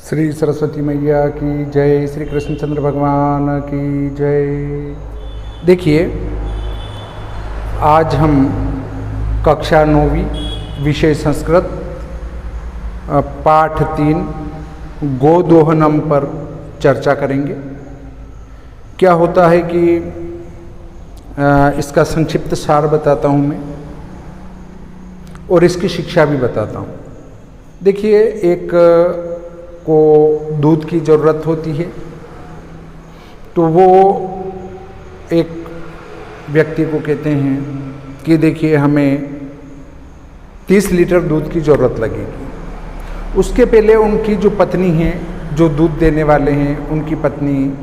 श्री सरस्वती मैया की जय, श्री कृष्णचंद्र भगवान की जय। देखिए, आज हम कक्षा 9वीं विषय संस्कृत पाठ 3 गोदोहनम पर चर्चा करेंगे। क्या होता है कि इसका संक्षिप्त सार बताता हूँ मैं और इसकी शिक्षा भी बताता हूँ। देखिए, एक को दूध की ज़रूरत होती है, तो वो एक व्यक्ति को कहते हैं कि देखिए हमें 30 लीटर दूध की ज़रूरत लगेगी। उसके पहले उनकी जो पत्नी है, जो दूध देने वाले हैं, उनकी पत्नी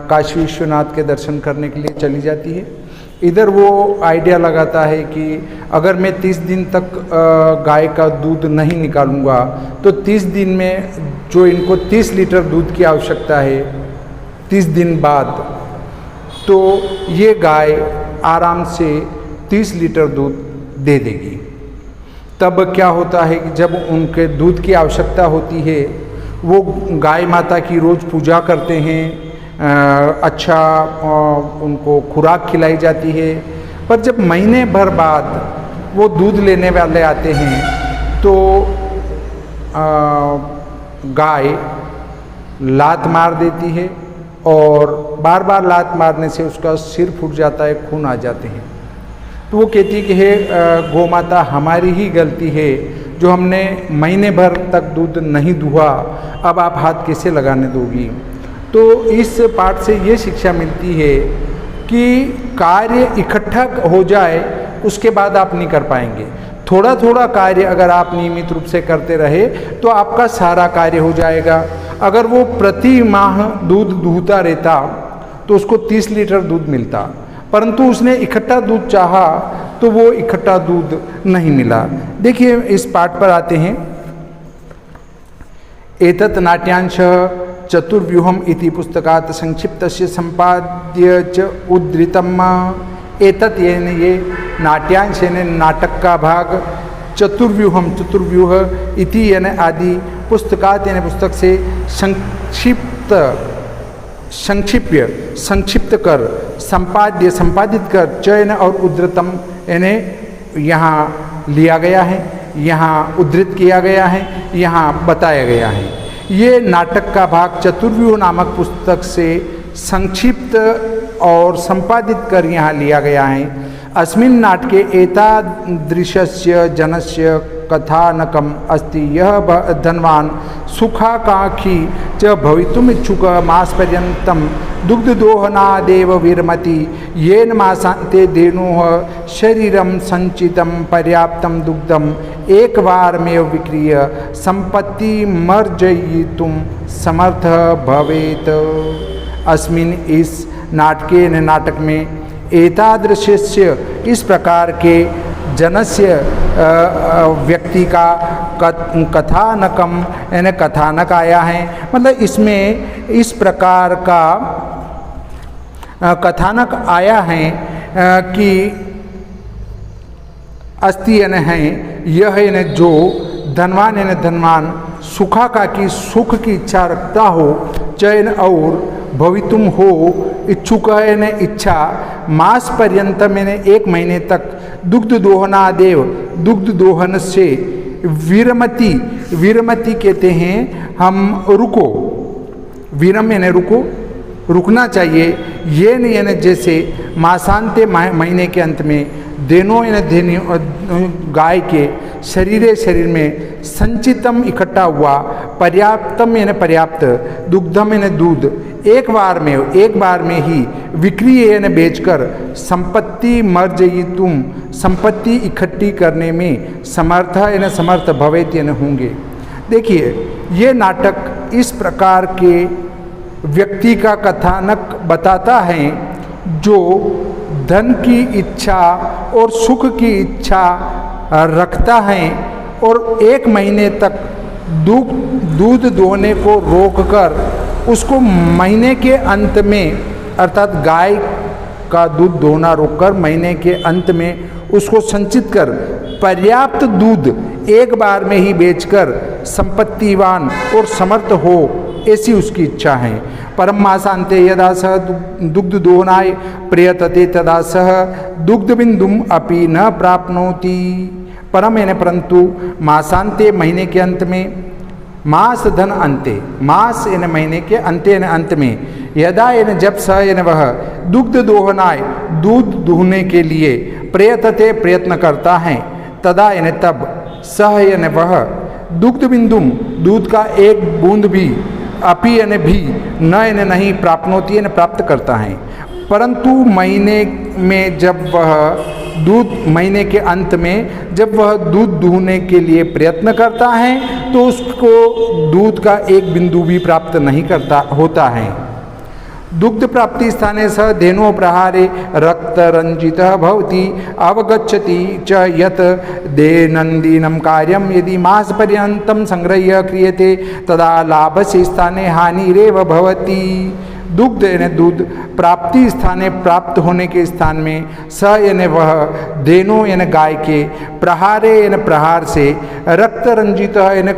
काशी विश्वनाथ के दर्शन करने के लिए चली जाती है। इधर वो आइडिया लगाता है कि अगर मैं 30 दिन तक गाय का दूध नहीं निकालूंगा तो 30 दिन में जो इनको 30 लीटर दूध की आवश्यकता है 30 दिन बाद, तो ये गाय आराम से 30 लीटर दूध दे देगी। तब क्या होता है कि जब उनके दूध की आवश्यकता होती है, वो गाय माता की रोज़ पूजा करते हैं, अच्छा उनको खुराक खिलाई जाती है। पर जब महीने भर बाद वो दूध लेने वाले आते हैं तो गाय लात मार देती है और बार बार लात मारने से उसका सिर फूट जाता है, खून आ जाते हैं। तो वो कहती है कि हे गौ माता, हमारी ही गलती है जो हमने महीने भर तक दूध नहीं दुहा, अब आप हाथ कैसे लगाने दोगी। तो इस पाठ से ये शिक्षा मिलती है कि कार्य इकट्ठा हो जाए उसके बाद आप नहीं कर पाएंगे। थोड़ा थोड़ा कार्य अगर आप नियमित रूप से करते रहे तो आपका सारा कार्य हो जाएगा। अगर वो प्रति माह दूध दूहता रहता तो उसको 30 लीटर दूध मिलता, परंतु उसने इकट्ठा दूध चाहा तो वो इकट्ठा दूध नहीं मिला। देखिए, इस पाठ पर आते हैं। एतत् नाट्यांश चतुर्व्यूहम इति पुस्तकात् संक्षिप्तस्य संपाद्य च उद्धृतम्। एतत् यानी ये नाट्यांश यानी नाटक का भाग, चतुर्व्यूहम चतुर्व्यूह इति यानी आदि, पुस्तकात् यानी पुस्तक से, संक्षिप्त कर, संपाद्य संपादित कर, चयन और उद्धृतम यानी यहाँ लिया गया है, यहाँ उद्धृत किया गया है, यहाँ बताया गया है। ये नाटक का भाग चतुर्व्यूह नामक पुस्तक से संक्षिप्त और संपादित कर यहाँ लिया गया है। अस्मिन् नाटके एतादृशस्य जनस्य कथानकम् अस्ति यः धनवान् सुखाकांक्षी च भवितुमिच्छुकः मासपर्यन्तं दुग्धदोहनादेव विरमति येन मासान्ते धेनुः शरीरं संचितं पर्याप्तं दुग्धम् एकवारमेव विक्रीय सम्पत्तिमर्जयितुं समर्थः भवेत्। अस्मिन् इस नाटके नाटक में एतादृशस्य इस प्रकार के जनस्य व्यक्ति का कथानकम यानी कथानक आया है। मतलब इसमें इस प्रकार का कथानक आया है कि अस्ति यानी है, यह यानी जो, धनवान यानी धनवान, सुखा का की सुख की इच्छा रखता हो, चयन और भवितुम हो इच्छुक यानी इच्छा, मास पर्यंत मैंने 1 महीने तक, दुग्ध दोहनादेव दुग्ध दोहन से, विरमति विरमति कहते हैं हम रुको, विरम यानी रुको, रुकना चाहिए। ये नहीं यानी जैसे, मासांते महीने के अंत में, देनो यानी देनी गाय के शरीर में, संचितम इकट्ठा हुआ, पर्याप्तम यानी पर्याप्त, दुग्धम यानी दूध, एक बार में ही, विक्री यानी बेचकर, संपत्ति मर्जयितुम संपत्ति इकट्ठी करने में, समर्थ यानी समर्थ, भवेत यानी होंगे। देखिए, ये नाटक इस प्रकार के व्यक्ति का कथानक बताता है जो धन की इच्छा और सुख की इच्छा रखता है और 1 महीने तक दूध दोहने को रोककर उसको महीने के अंत में, अर्थात गाय का दूध दोहना रोककर महीने के अंत में उसको संचित कर पर्याप्त दूध एक बार में ही बेचकर संपत्तिवान और समर्थ हो, ऐसी उसकी इच्छा है। परम मासांते यदा सह दुग्ध दोहनाय प्रयतते तदा सह दुग्ध बिंदुम अपि न प्राप्नोति। परम यानी परंतु, मासांते महीने के अंत में, मास धन अंते, मास यानी महीने के अंते यानी अंत में, यदा यानी जब, स यानी वह, दुग्ध दोहनाय दूध दूहने के लिए, प्रयतते प्रयत्न करता है, तदा यानी तब, सह यानी वह, दुग्ध बिंदुम दूध का एक बूंद भी, अपि यानी भी, न यानी नहीं, प्राप्नोति यानी प्राप्त करता है। परंतु महीने में जब वह दूध, महीने के अंत में जब वह दूध दूहने के लिए प्रयत्न करता है तो उसको दूध का एक बिंदु भी प्राप्त नहीं करता होता है। दुग्ध प्राप्ति स्थाने स धेनो प्रहारे रक्त रंजित भवति अवगच्छति च यत दैनन्दिनं कार्यं यदि मास पर्यन्तं संग्रह्य क्रियते तदा लाभस्य स्थाने हानिरेव भवति। दुग्ध यानी दूध प्राप्ति स्थाने, प्राप्त होने के स्थान में, स यानी वह, धेनो यानी गाय के, प्रहारे यानी प्रहार से, रक्त रंजित यानी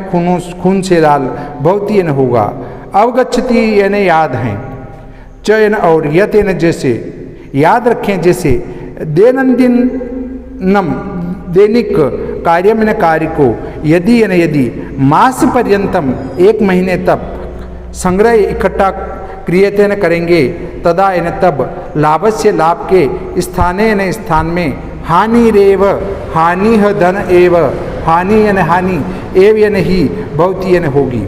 खून से लाल, भवति यानी होगा, अवगच्छति यानी याद है, च यानी और, यत यानी जैसे, याद रखें जैसे, दैनंदिनम दैनिक, कार्य यानी कार्य को, यदि यानी यदि, मास पर्यंतम एक महीने तक, संग्रह इकट्ठा क्रियते न करेंगे, तदा यानी तब, लाभस्य लाभ के, स्थाने यानी स्थान में, हानि रेव, हानि धन एव, हानि यानी हानि, एव यानी ही, भवति यानी होगी।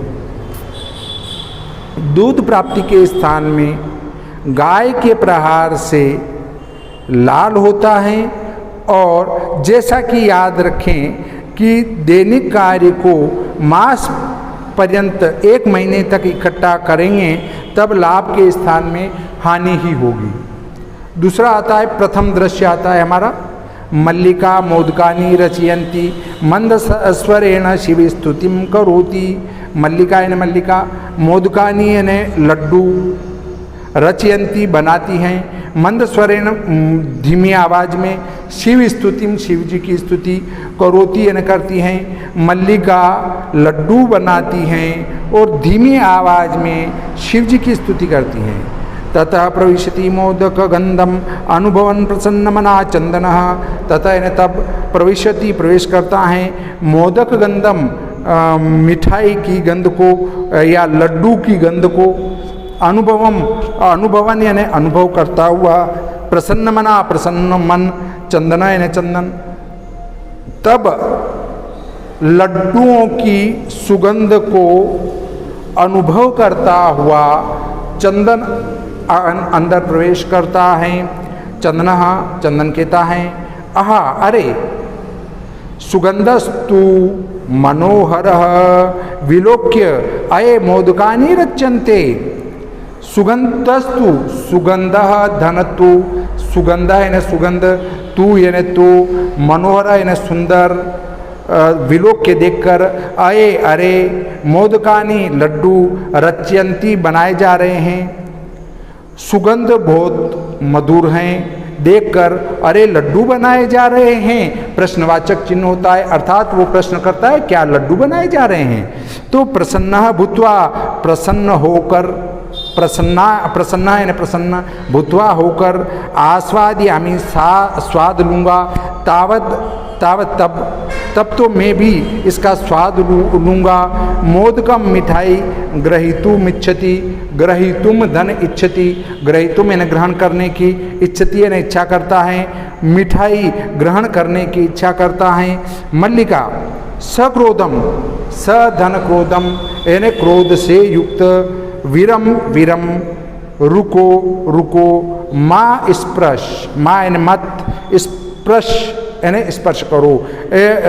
दूध प्राप्ति के स्थान में गाय के प्रहार से लाल होता है, और जैसा कि याद रखें कि दैनिक कार्य को मास पर्यंत एक महीने तक इकट्ठा करेंगे तब लाभ के स्थान में हानि ही होगी। दूसरा आता है, प्रथम दृश्य आता है हमारा, मल्लिका मोदकानि रचयन्ति मंद स्वरेण शिव स्तुतिम करोति। मल्लिका यानी मल्लिका, मोदकानि यानी लड्डू, रचयन्ति बनाती हैं, मंद स्वरेण धीमी आवाज में, शिव स्तुतिम शिव जी की स्तुति, करोति यानी करती हैं। मल्लिका लड्डू बनाती हैं और धीमी आवाज में शिव जी की स्तुति करती हैं। ततः प्रविशति मोदक गंधम अनुभवन प्रसन्नमना चंदनः। ततः यानी तब, प्रविशति प्रवेश करता है, मोदक गंधम मिठाई की गंध को या लड्डू की गंध को, अनुभवम अनुभवन यानी अनुभव करता हुआ, प्रसन्नमना प्रसन्न मन, चंदना यानी चंदन, तब लड्डुओं की सुगंध को अनुभव करता हुआ चंदन अंदर प्रवेश करता है। चंदना चंदन कहता है, आहा अरे, सुगंधस्तु मनोहर विलोक्य अये मोदकानि रच्यन्ते। सुगंधस्तु, सुगंध धनतु, सुगंध यानी सुगंध, तू यानी तो, मनोहर यानी सुंदर, विलोक्य देखकर, अये अरे, मोदकानि लड्डू, रच्यन्ति बनाए जा रहे हैं, सुगंध बहुत मधुर हैं, देखकर अरे लड्डू बनाए जा रहे हैं, प्रश्नवाचक चिन्ह होता है, अर्थात वो प्रश्न करता है क्या लड्डू बनाए जा रहे हैं। तो प्रसन्न भूत्वा, प्रसन्न होकर, प्रसन्ना यानी प्रसन्न, भूत्वा होकर, आस्वादयामि स्वाद लूँगा, तावत तब तो मैं भी इसका स्वाद लूँगा। मोदकम मिठाई, ग्रहीतुम इच्छति, ग्रहीतुम धन इच्छति, ग्रहीतुम यानी ग्रहण करने की, इच्छति यानी इच्छा करता है, मिठाई ग्रहण करने की इच्छा करता है। मल्लिका सक्रोधम, सधन क्रोधम यानी क्रोध से युक्त, विरम विरम, रुको रुको, माँ स्पर्श, माँ यानी मत, स्पर्श यानी स्पर्श करो,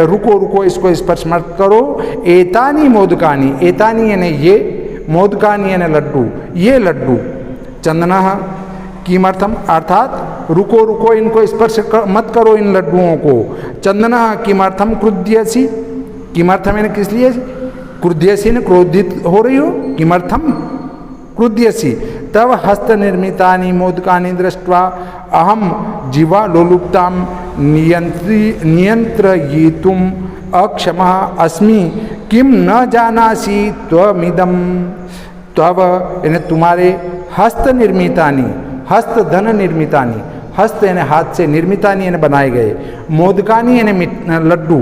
रुको रुको इसको स्पर्श मत करो। एतानी मोदकानी, एतानी यानी ये, मोदकानी यानी लड्डू, ये लड्डू, चंदना किमर्थम, अर्थात रुको रुको इनको स्पर्श मत करो इन लड्डुओं को। चंदना किमर्थम क्रुध्यसी, किमर्थम यानी किस लिए, क्रुध्यसी ने क्रोधित हो रही हो, किमर्थम क्रुध्यसी। तव हस्त निर्मितानि मोदकानि दृष्ट्वा अहम जीवा लोलुप्ताम नियंत्रयितुम् अक्षमः अस्मि किम न जानासि त्वमिदं। त्वव यानी तुम्हारे हस्त निर्मितानि, हस्त धन निर्मितानि, हस्त यानी हाथ से, निर्मितानि यानी बनाए गए, मोदकानि यानी लड्डू,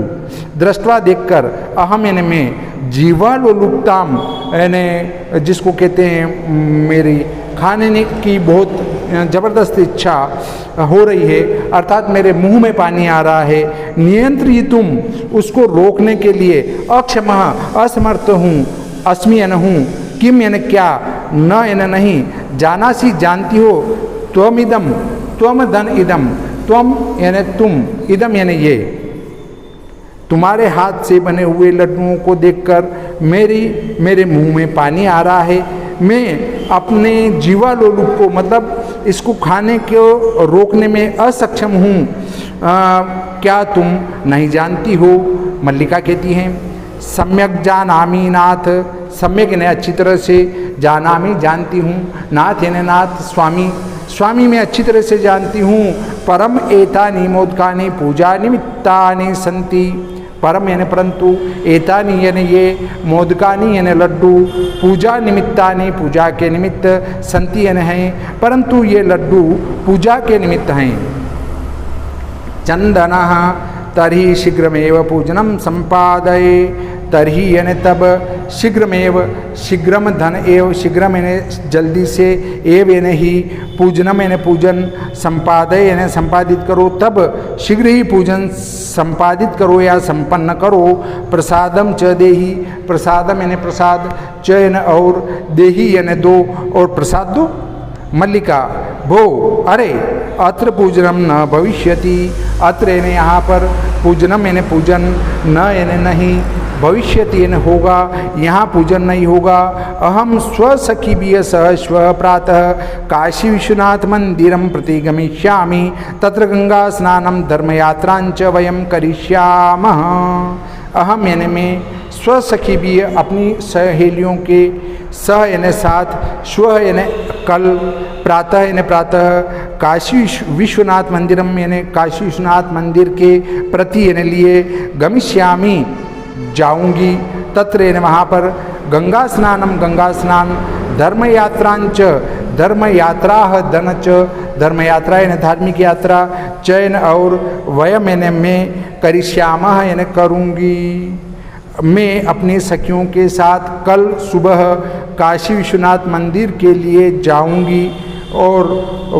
दृष्टवा देखकर, अहम यानी मैं, जीवालोलुप्ताम यानी जिसको कहते हैं मेरी खाने की बहुत ज़बरदस्त इच्छा हो रही है, अर्थात मेरे मुंह में पानी आ रहा है, नियंत्रितुम उसको रोकने के लिए, अक्षमः असमर्थ हूँ, अस्मि यानी हूँ, किम यानी क्या, न यानी नहीं, जानासी जानती हो, त्वमिदम त्वम धन इदम, त्वम यानी तुम, इदम यानी ये, तुम्हारे हाथ से बने हुए लड्डुओं को देखकर मेरे मुंह में पानी आ रहा है। मैं अपने जीवालोलुप को, मतलब इसको खाने को रोकने में असक्षम हूँ, क्या तुम नहीं जानती हो। मल्लिका कहती हैं सम्यक जानामि नाथ, सम्यक यानी अच्छी तरह से, जानामि जानती हूँ, नाथ यानी नाथ स्वामी, स्वामी मैं अच्छी तरह से जानती हूँ। परम एतानि मोदकानि पूजा निमित्तानि संति, परम यानी परंतु, एतानि यानी ये, मोदकानि यानी लड्डू, पूजा निमित्तानि पूजा के निमित्त, संति यानी हैं, परंतु ये लड्डू पूजा के निमित्त हैं। चंदनः तर्हि शीघ्रमेव पूजनम संपादये, तर्हि यानी तब, शीघ्रमेव शीघ्रम धन एव, शीघ्रम यानी जल्दी से, एव यानी ही, पूजनम यानी पूजन, संपादय यानी संपादित करो, तब शीघ्र ही पूजन संपादित करो या संपन्न करो। प्रसादम च देहि, प्रसादम यानी प्रसाद, च यानी और, देहि यानी दो, और प्रसाद दो। मल्लिका भो अरे अत्र पूजनम न भविष्यति, अत्र यानी यहाँ पर, पूजनम यानी पूजन, न यानी नहीं, भविष्यति यानी होगा, यहाँ पूजन नहीं होगा। अहम स्वसखीभिः सह श्वः प्रातः काशी विश्वनाथ मंदिरं प्रति गमिष्यामि, तत्र गंगा स्नानं धर्मयात्रांच वयं करिष्यामः। अहम यानी मैं, स्वसखीभिः अपनी सहेलियों के, सह यानी साथ, श्वः यानी कल, प्रातः यानी प्रातः, काशी विश्वनाथ मंदिरम यानी काशी विश्वनाथ मंदिर के प्रति यानी लिए, गमिष्यामि जाऊंगी, तत्र यानी वहाँ पर, गंगा स्नानम गंगा स्नान, धर्म यात्रांच धर्म यात्रा, धनच धर्म यात्रा यानी धार्मिक यात्रा, चयन और, वयम यानी मैं, करिष्यामः यानी करूँगी, मैं अपनी सखियों के साथ कल सुबह काशी विश्वनाथ मंदिर के लिए जाऊंगी और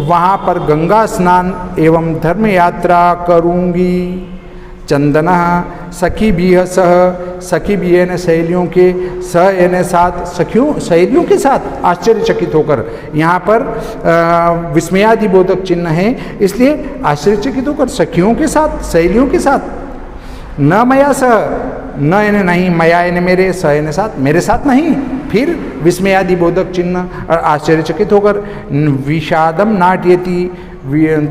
वहाँ पर गंगा स्नान एवं धर्म यात्रा करूंगी। चंदनः सखीभिः सह, सखीभिः यानी सहेलियों के, सह यानी साथ, सखियों सहेलियों के साथ, आश्चर्यचकित होकर, यहाँ पर विस्मयादिबोधक चिन्ह है, इसलिए आश्चर्यचकित होकर, सखियों के साथ, सहेलियों के साथ। न मया सह, न यानी नहीं, मया यानी मेरे, स यानी साथ, मेरे साथ नहीं, फिर विस्मयादि बोधक चिन्ह और आश्चर्यचकित होकर, विषादम नाट्यति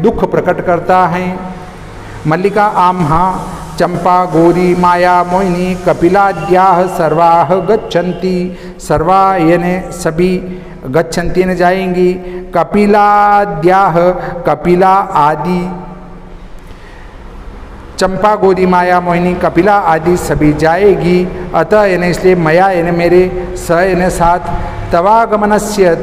दुख प्रकट करता है। मल्लिका आम्हा चंपा गौरी माया मोहिनी कपिलाद्याः सर्वाः गच्छन्ति, सर्वा यानी सभी, गच्छन्ति न जाएंगी, कपिलाद्याः कपिला आदि, चंपा गौरी माया मोहिनी कपिला आदि सभी जाएगी। अतः यानी इसलिए, मया यानी मेरे, स यानी साथ, तवागमनस्य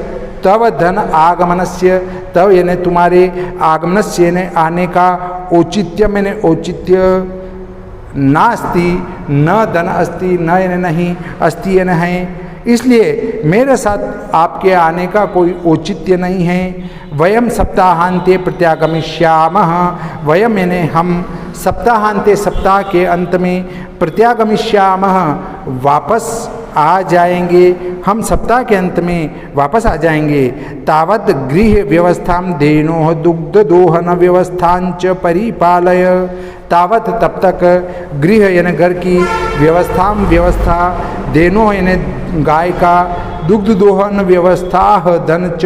तव धन आगमनस्य, तव यानी तुम्हारे, आगमनस्य यानी आने का, औचित्यम यानी औचित्य, नास्ति न धन अस्ति, न यानी नहीं, अस्ति यानी है, इसलिए मेरे साथ आपके आने का कोई औचित्य नहीं है। वयम सप्ताहांते प्रत्यागमिष्यामः, वयम यानी हम, सप्ताहांते सप्ताह के अंत में, प्रत्यागमिष्यामः वापस आ जाएंगे, हम सप्ताह के अंत में वापस आ जाएंगे। तावत् गृह व्यवस्थां धेनोः दुग्ध दोहन व्यवस्थांच परिपालय, तावत् तब तक, गृह यानी घर की, व्यवस्था व्यवस्था, धेनोः यानी गाय का, दुग्ध दोहन व्यवस्था, धन च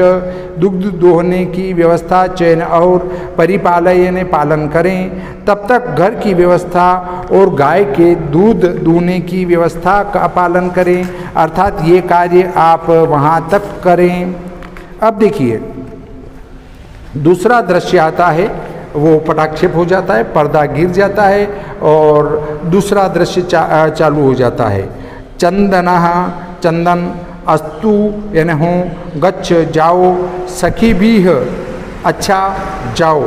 दुग्ध दोहने की व्यवस्था, चयन और, परिपालय यानी पालन करें, तब तक घर की व्यवस्था और गाय के दूध दूहने की व्यवस्था का पालन करें, अर्थात ये कार्य आप वहाँ तक करें। अब देखिए दूसरा दृश्य आता है वो पटाक्षेप हो जाता है, पर्दा गिर जाता है और दूसरा दृश्य चालू हो जाता है। चंदनः चंदन, अस्तु यानी हो, गच्छ जाओ, सखी भी अच्छा जाओ,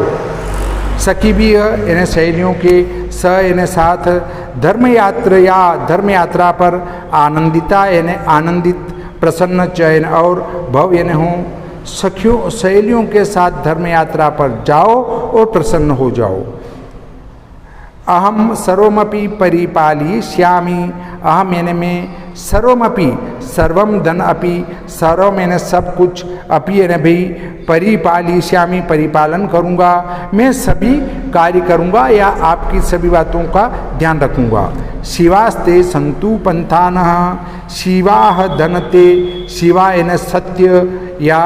सखी भी यानी सहेलियों के, स यानी साथ, धर्म यात्रा पर, आनंदिता यानी आनंदित, प्रसन्न चयन और भव यानी हो, सखियों सहेलियों के साथ धर्म यात्रा पर जाओ और प्रसन्न हो जाओ। अहम सर्वमपि परिपालयिष्यामि, अहम यानी मैं, सर्वमपि सर्वम धन अपि, सर्वम यानी सब कुछ, अपि यानी भी, परिपालयिष्यामि परिपालन करूँगा, मैं सभी कार्य करूँगा या आपकी सभी बातों का ध्यान रखूँगा। शिवास्ते संतु पंथानः, शिवाह धनते, शिवा यानी सत्य या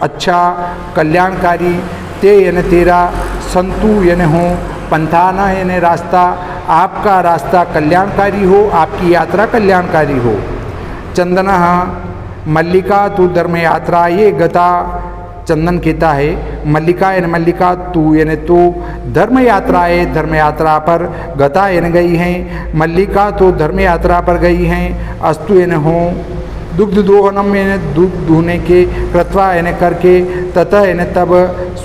अच्छा कल्याणकारी, ते यानी तेरा, संतु यानी हो, पंथाना यानी रास्ता, आपका रास्ता कल्याणकारी हो, आपकी यात्रा कल्याणकारी हो। चंदनः मल्लिका तू धर्म यात्रा ये गता, चंदन कहता है मल्लिका यानी मल्लिका, तू यानी तो, धर्म यात्रा है, धर्म यात्रा पर, गता यानी गई हैं, मल्लिका तो धर्म यात्रा पर गई हैं, अस्तु यानी हो, दुग्ध दोहनम यानी दूध दूहने के, कृत्वा यानी करके, ततः यानी तब,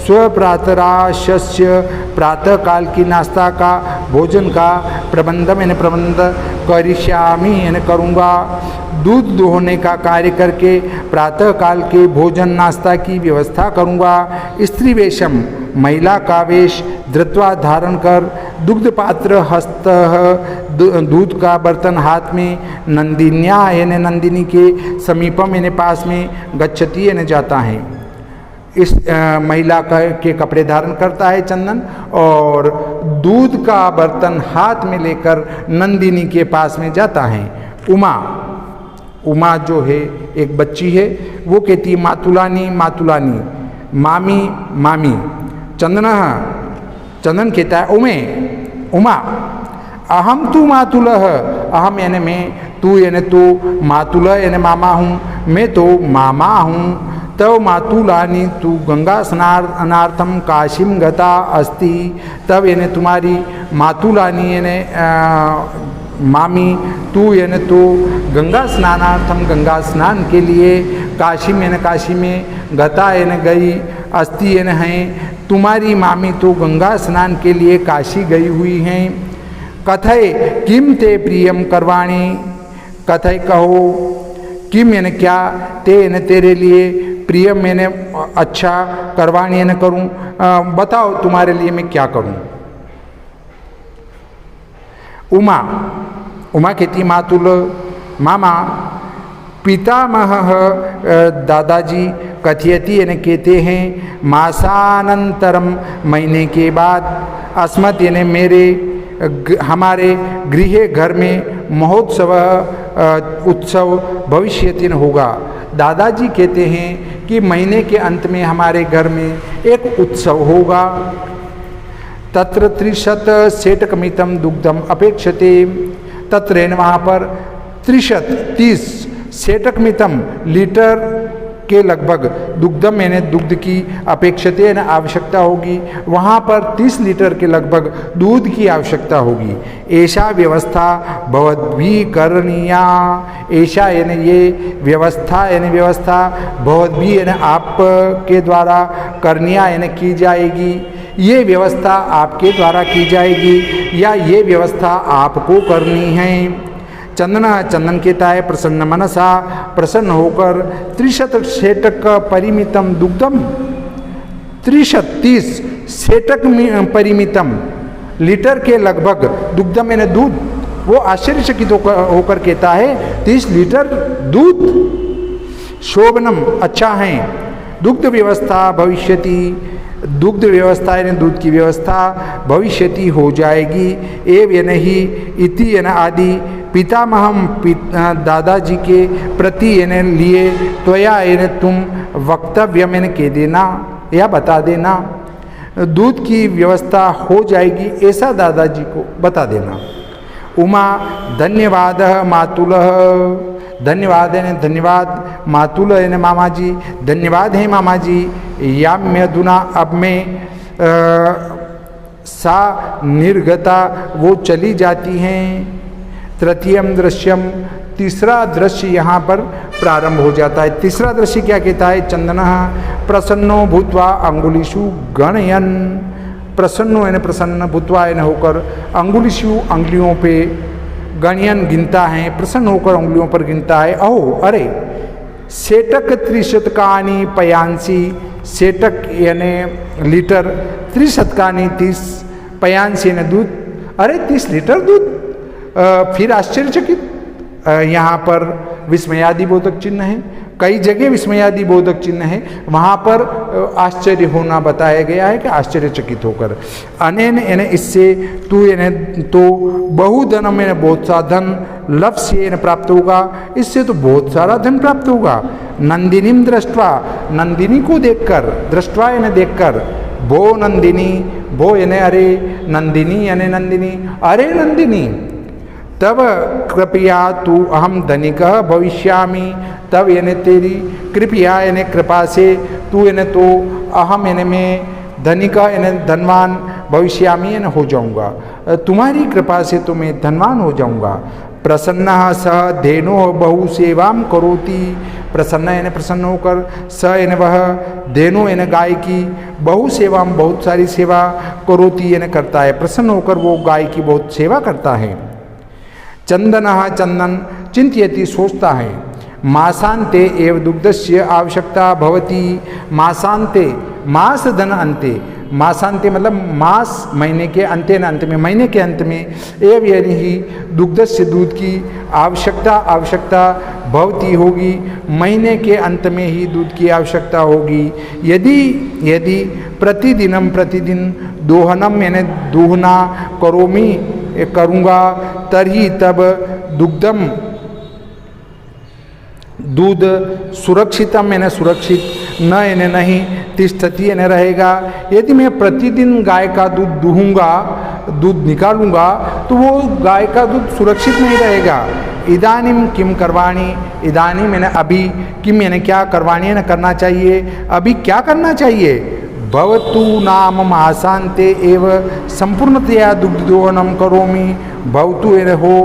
स्वप्रातराशस्य प्रातः काल की नाश्ता का, भोजन का, प्रबंधम यानी प्रबंध, करिष्यामि यानी करूँगा, दूध दोहने का कार्य करके प्रातः काल के भोजन नाश्ता की व्यवस्था करूँगा। स्त्री वेशम महिला का वेश, धृत्वा धारण कर, दुग्ध पात्र हस्त, दूध का बर्तन हाथ में, नंदिन्या यानी नंदिनी के, समीपम यानी पास में, गच्छति यानी जाता है। इस महिला के कपड़े धारण करता है चंदन और दूध का बर्तन हाथ में लेकर नंदिनी के पास में जाता है। उमा, उमा जो है एक बच्ची है, वो कहती है मातुलानी मातुलानी, मामी मामी। चंदन, चंदन कहता है उमे, उमा, अहम तू मातुलः, अहम यानी मैं, तू यानी तू, मातुलः यानी मामा हूँ, मैं तो मामा हूँ। तव मातुलानी तू गंगा स्नानार्थम काशीम गता अस्ति, तब यानी तुम्हारी, मातुलानी यानी मामी, तू यानी तो, गंगा स्नानार्थम गंगा स्नान के लिए, काशी में यानी काशी में, गता यानी गई, अस्ति यानी हैं, तुम्हारी मामी तो गंगा स्नान के लिए काशी गई हुई हैं। कथय किम ते प्रियम करवाणी, कथय कहो, किम यानी क्या, ते यानी तेरे लिए, प्रियम यानी अच्छा, करवाणी यानी करूँ, बताओ तुम्हारे लिए मैं क्या करूँ। उमा, उमा कहती मातुल, मामा, पितामह दादाजी, कथयति यानी कहते हैं, मासानंतरम महीने के बाद, अस्मत् यानी मेरे, हमारे, गृह घर में, महोत्सव उत्सव भविष्यतिन होगा। दादाजी कहते हैं कि महीने के अंत में हमारे घर में एक उत्सव होगा। तत्र 30 सेटकमितम दुग्धम अपेक्षते, तत्र यानी वहाँ पर, 30 सेटकमितम लीटर के लगभग, दुग्धम यानी दूध की, अपेक्षते यानी आवश्यकता होगी, वहाँ पर 30 लीटर के लगभग दूध की आवश्यकता होगी। ऐसा व्यवस्था भवद्भिः करणीया, ऐसा यानी ये व्यवस्था यानी व्यवस्था, भवद्भिः यानी आप के द्वारा, करणीया यानी की जाएगी, ये व्यवस्था आपके द्वारा की जाएगी या ये व्यवस्था आपको करनी है। चंदन, चंदन कहता है प्रसन्न मनसा, प्रसन्न होकर, 30 सेटक परिमितम दुग्धम, 30 सेटक परिमितम लीटर के लगभग, दुग्धम यानी दूध, वो आश्चर्यचकित होकर कहता है 30 लीटर दूध, शोभनम अच्छा है, दुग्ध व्यवस्था भविष्यति, दुग्ध व्यवस्था यानी दूध की व्यवस्था, भविष्यति हो जाएगी। एव यानी ही, इति यानी आदि, पितामहम दादाजी के प्रति यानी लिए, त्वया यानी तुम, वक्तव्यम यानी कह देना या बता देना, दूध की व्यवस्था हो जाएगी ऐसा दादाजी को बता देना। उमा, धन्यवाद मातुलः, धन्यवाद यानी धन्यवाद, मातुल यानी मामा जी, धन्यवाद है मामा जी। याम्यधुना, अब मैं सा निर्गता, वो चली जाती हैं। तृतीयम दृश्यम, तीसरा दृश्य यहाँ पर प्रारंभ हो जाता है। तीसरा दृश्य क्या कहता है? चंदनः प्रसन्नो भूत्वा अंगुलिषु गणयन, प्रसन्नो यानी प्रसन्न, भूत्वा यानी होकर, अंगुलिषु अंगुलियों पे, गणयन गिनता है, प्रसन्न होकर अंगुलियों पर गिनता है। अहो अरे, सेटक त्रिशतकानि पयांसी, सेटक यानी लीटर, त्रिशतकानि 30, पयांसी यानी दूध, अरे 30 लीटर दूध। फिर आश्चर्यचकित, यहाँ पर विस्मयादि बोधक चिन्ह है, कई जगह विस्मयादि बोधक चिन्ह है, वहाँ पर आश्चर्य होना बताया गया है कि आश्चर्यचकित होकर। अनेन यानी इससे, तू यानी तो, बहुधनम यानी बहुत सा धन, लक्ष्य यानी प्राप्त होगा, इससे तो बहुत सारा धन प्राप्त होगा। नंदिनीम दृष्टवा, नंदिनी को देखकर, दृष्टवा यानी देखकर, भो नंदिनी, भो यानी अरे, नंदिनी यानी नंदिनी, अरे नंदिनी, तब कृपया तू अहम धनिकः भविष्यामि, तब यानी तेरी, कृपया यानी कृपा से, तू यानी तो, अहम यानी मैं, धनिका यानी धनवान, भविष्यामि यानी हो जाऊंगा, तुम्हारी कृपा से तो मैं धनवान हो जाऊंगा। प्रसन्नः सः धेनो बहु सेवाम करोति, प्रसन्न यानी प्रसन्न होकर, स यानी वह, धेनो यानी गाय की, बहु सेवाम बहुत सारी सेवा, करोति यानी करता है, प्रसन्न होकर वो गाय की बहुत सेवा करता है। चंदनः चंदन, चिंतयति सोचता है, मासांते एव दुग्धस्य आवश्यकता भवति, मासांते, मास धन अंते, मासांते मतलब मास, महीने के अंते न अंत में, महीने के अंत में, एव यानी ही, दुग्धस्य दूध की, आवश्यकता भवती होगी, महीने के अंत में ही दूध की आवश्यकता होगी। यदि प्रतिदिनम प्रतिदिन, दोहनम यानी दूहना, करोमी करूँगा, तरही तब, दुग्धम दूध, सुरक्षितम यानी सुरक्षित, न यानी नहीं, तिष्ठति यानी रहेगा। यदि मैं प्रतिदिन गाय का दूध दूहूँगा, दूध निकालूंगा, तो वो गाय का दूध सुरक्षित नहीं रहेगा। इदानीम किम करवाणी, इदानीम मैंने अभी, किम यानी क्या, करवाणी यानी करना चाहिए, अभी क्या करना चाहिए। भवतु नाम मासांते एव संपूर्णतया दुग्धदोहनम करोमि, भवतु यानी हो,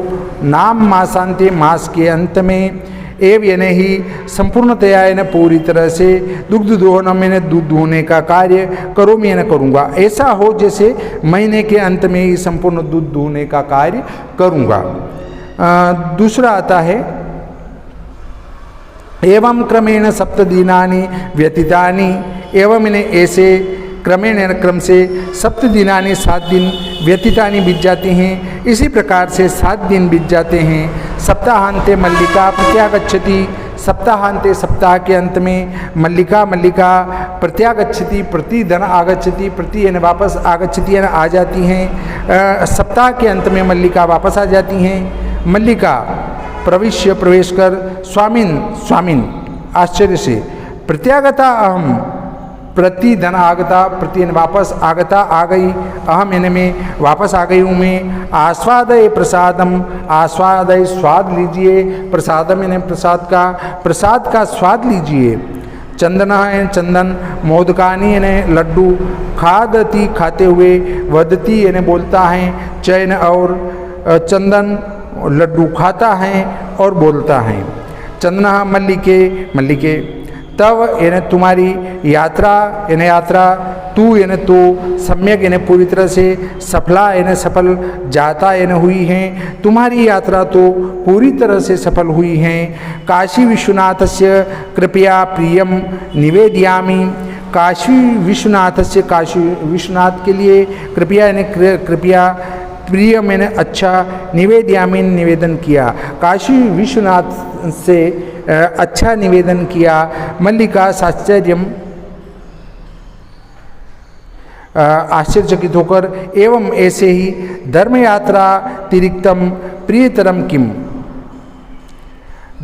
नाम मासांते मास के अंत में, एव यानी ही, संपूर्णतया यानी पूरी तरह से, दुग्ध दोहनम यानी दूध दोहने का कार्य, करोमि यानी करूँगा, ऐसा हो जैसे महीने के अंत में ही संपूर्ण दूध दोहने का कार्य करूँगा। दूसरा आता है, एवं क्रमेण सप्तदिनानि व्यतीतानि, एवं इन्हें ऐसे, क्रमेण क्रम से, सप्तदिनानि 7 दिन, व्यतीतानि बीत जाते हैं, इसी प्रकार से 7 दिन बीत जाते हैं। सप्ताहांते मल्लिका प्रत्यागच्छति, सप्ताहांते सप्ताह के अंत में, मल्लिका प्रत्यागच्छति, प्रतिधन आगच्छति, प्रति यानी वापस, आगच्छति यानी आ जाती हैं, सप्ताह के अंत में मल्लिका वापस आ जाती हैं। मल्लिका प्रवेश कर, स्वामिन आश्चर्य से, प्रत्यागता अहम, प्रतिधन आगता, प्रति वापस, आगता आ गई, अहम यानी मैं वापस आ गई हूँ मैं। आस्वादय प्रसादम, आस्वादय स्वाद लीजिए, प्रसादम यानी प्रसाद का स्वाद लीजिए। चंदन है चंदन, मोदकानी यानी लड्डू, खादती खाते हुए, वदती यानी बोलता है, चैन और चंदन लड्डू खाता है और बोलता है। चंदन मल्लिके, तब यानी तुम्हारी यात्रा यानी यात्रा, तू यानी तो, सम्यक यानी पूरी तरह से, सफला यानी सफल, जाता यानी हुई हैं, तुम्हारी यात्रा तो पूरी तरह से सफल हुई हैं। काशी विश्वनाथस्य कृपया प्रियम निवेदयामि, काशी विश्वनाथस्य, काशी विश्वनाथ के लिए, कृपया यानी कृपया, प्रिय मैंने अच्छा, निवेदयामि निवेदन किया, काशी विश्वनाथ से अच्छा निवेदन किया। मल्लिका साश्चर्यम, आश्चर्यचकित होकर, एवं ऐसे ही, धर्म यात्रा तिरिक्तम प्रियतरम किम,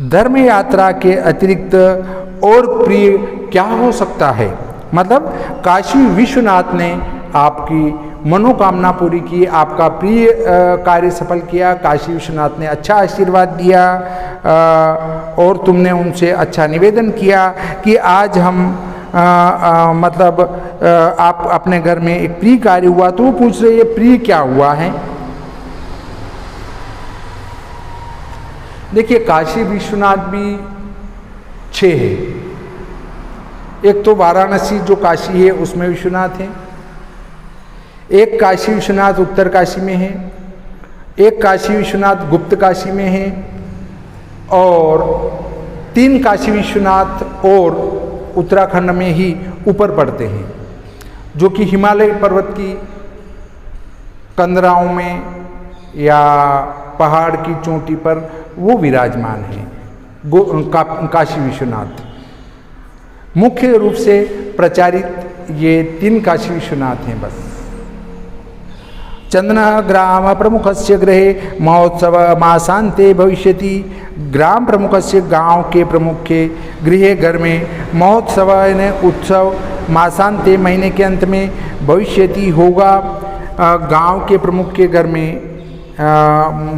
धर्म यात्रा के अतिरिक्त और प्रिय क्या हो सकता है। मतलब काशी विश्वनाथ ने आपकी मनोकामना पूरी की, आपका प्रिय कार्य सफल किया, काशी विश्वनाथ ने अच्छा आशीर्वाद दिया और तुमने उनसे अच्छा निवेदन किया कि आज हम मतलब आप अपने घर में एक प्रिय कार्य हुआ तो वो पूछ रहे ये प्रिय क्या हुआ है। देखिए काशी विश्वनाथ भी 6 है। एक तो वाराणसी जो काशी है उसमें विश्वनाथ है, एक काशी विश्वनाथ उत्तर काशी में है, एक काशी विश्वनाथ गुप्त काशी में है, और 3 काशी विश्वनाथ और उत्तराखंड में ही ऊपर पड़ते हैं, जो कि हिमालय पर्वत की कंदराओं में या पहाड़ की चोटी पर वो विराजमान है। काशी विश्वनाथ मुख्य रूप से प्रचारित ये 3 काशी विश्वनाथ हैं बस। चंदन ग्राम प्रमुखस्य गृहे महोत्सव मासांते भविष्यति। ग्राम प्रमुखस्य गांव के प्रमुख के गृह घर में महोत्सव यानी उत्सव मासांते महीने के अंत में भविष्यति होगा। गांव के प्रमुख के घर में